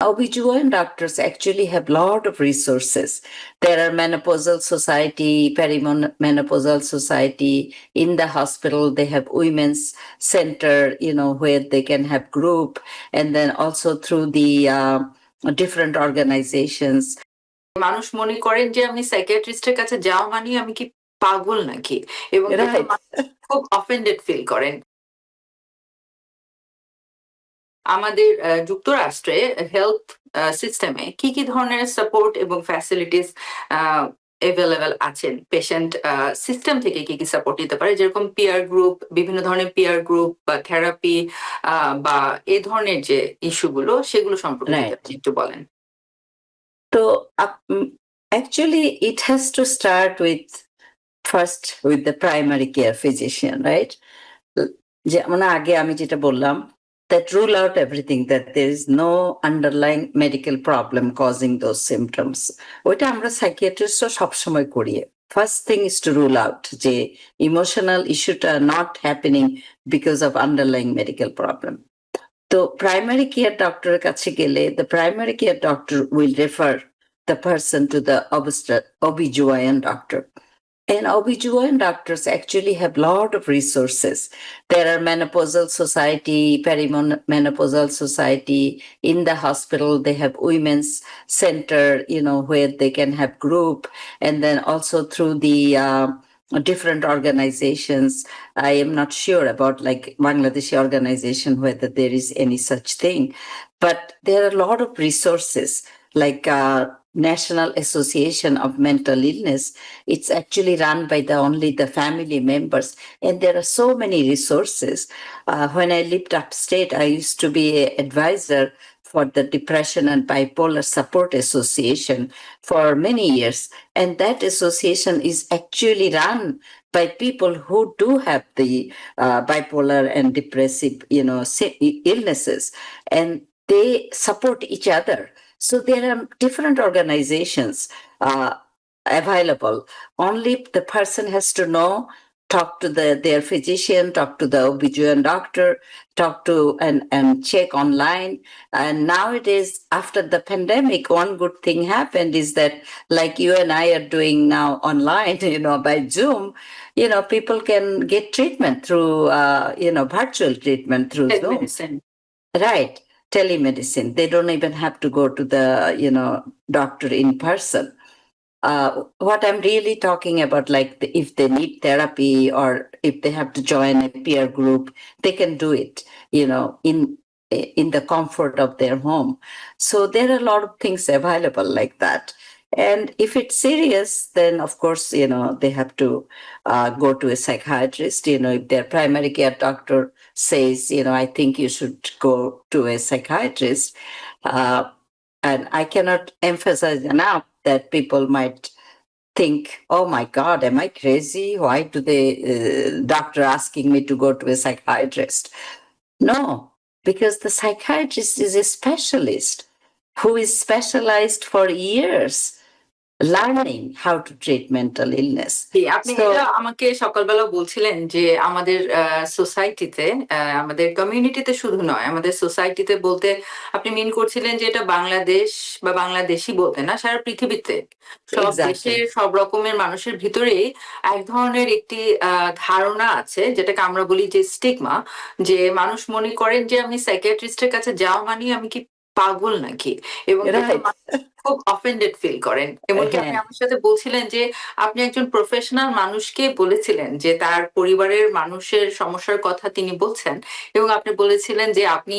OBGYN doctors actually have a lot of resources. There are menopausal society, perimenopausal society. In the hospital, they have women's center, where they can have group. And then also through the different organizations. মানুষ মনে করেন যে আমি সাইকিয়াট্রিস্টের কাছে যাওয়া মানে আমি কি পাগল নাকি, এবং খুব অফেন্ডেড ফিল করেন। আমাদের যুক্তরাষ্ট্রে হেলথ সিস্টেমে কি কি ধরনের সাপোর্ট এবং ফ্যাসিলিটিস অ্যাভেলেবেল আছেন? পেশেন্ট সিস্টেম থেকে কি কি সাপোর্ট নিতে পারে, যেরকম পিয়ার গ্রুপ, বিভিন্ন ধরনের পিয়ার গ্রুপ বা থেরাপি বা এই ধরনের যে ইস্যুগুলো, সেগুলো সম্পর্কে একটু বলেন। তো actually it has to start first with the primary care physician, right? যেমন আগে আমি যেটা বললাম, that rule out everything, that there is no underlying medical problem causing those symptoms. ওইটা আমরা সাইকিয়াট্রিস্টও সবসময় করি। First thing is to rule out যে emotional issueটা not happening because of underlying medical problem. তো primary care doctor কাছে গেলে the primary care doctor will refer the person to the OBGYN doctor. And OBGYN doctors actually have a lot of resources. There are menopausal society, perimenopausal society. In the hospital, they have women's center, where they can have group. And then also through the different organizations. I am not sure about like Bangladeshi organization, whether there is any such thing. But there are a lot of resources like National Association of Mental Illness. It's actually run by only the family members, and there are so many resources. When I lived upstate, I used to be an advisor for the Depression and Bipolar Support Association for many years, and that association is actually run by people who do have the bipolar and depressive, illnesses, and they support each other. So there are different organizations available. Only the person has to know, talk to their physician, talk to the OBGYN doctor, talk to and check online. And nowadays, after the pandemic, one good thing happened is that, like you and I are doing now online, by Zoom, people can get treatment through, virtual treatment through Zoom. Right. Telemedicine. They don't even have to go to the, doctor in person. What I'm really talking about, like if they need therapy or if they have to join a peer group, they can do it, in the comfort of their home. So there are a lot of things available like that. And if it's serious, then of course, they have to go to a psychiatrist. If their primary care doctor says, I think you should go to a psychiatrist. And I cannot emphasize enough that people might think, oh my God, am I crazy? Why do they doctor asking me to go to a psychiatrist? No, because the psychiatrist is a specialist who is specialized for years learning how to treat mental illness. আপনি এটা আমাকে সকালবেলা বলছিলেন যে আমাদের সোসাইটিতে, আমাদের কমিউনিটিতে শুধু নয়, আমাদের সোসাইটিতে বলতে আপনি মিন করছিলেন যে এটা বাংলাদেশ বা বাংলাদেশি বলতে না, সারা পৃথিবীতে সব দেশের সব রকমের মানুষের ভিতরেই এক ধরনের একটি ধারণা আছে, যেটাকে আমরা বলি যে স্টিগমা, যে মানুষ মনে করেন যে আমি সাইকিয়াট্রিস্টের কাছে যাওয়া মানে আমি কি পাগল নাকি, এবং খুব অফেন্ডেড ফিল করেন। এমনকি আপনি আমার সাথে বলছিলেন যে আপনি একজন প্রফেশনাল মানুষকে বলেছিলেন যে তার পরিবারের মানুষের সমস্যার কথা তিনি বলছেন, এবং আপনি বলেছিলেন যে আপনি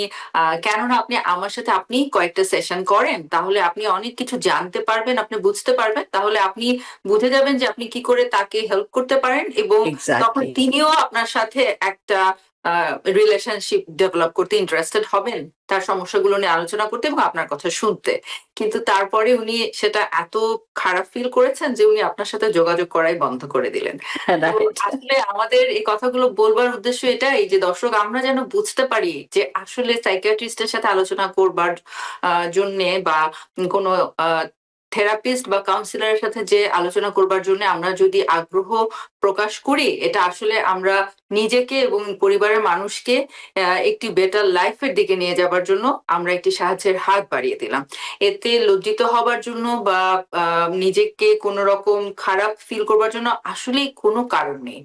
কেননা আপনি আমার সাথে আপনি কয়েকটা সেশন করেন, তাহলে আপনি অনেক কিছু জানতে পারবেন, আপনি বুঝতে পারবেন, তাহলে আপনি বুঝে যাবেন যে আপনি কি করে তাকে হেল্প করতে পারেন, এবং তখন তিনিও আপনার সাথে একটা রিলেশনশিপ ডেভেলপ করতে ইন্টারেস্টেড হবেন, তার সমস্যাগুলো নিয়ে আলোচনা করতে এবং আপনার কথা শুনতে। কিন্তু তারপরে উনি সেটা এত খারাপ ফিল করেছেন যে উনি আপনার সাথে যোগাযোগ করাই বন্ধ করে দিলেন। আসলে আমাদের এই কথাগুলো বলবার উদ্দেশ্য এটাই যে দর্শক আমরা যেন বুঝতে পারি যে আসলে সাইকিয়াট্রিস্টের সাথে আলোচনা করবার জন্যে বা কোনো থেরাপিস্ট বা কাউন্সিলরের সাথে যে আলোচনা করবার জন্য আমরা যদি আগ্রহ প্রকাশ করি, এটা আসলে আমরা নিজেকে এবং পরিবারের মানুষকে একটি বেটার লাইফের দিকে নিয়ে যাবার জন্য আমরা একটি সাহায্যের হাত বাড়িয়ে দিলাম। এতে লজ্জিত হবার জন্য বা নিজেকে কোনো রকম খারাপ ফিল করবার জন্য আসলেই কোনো কারণ নেই।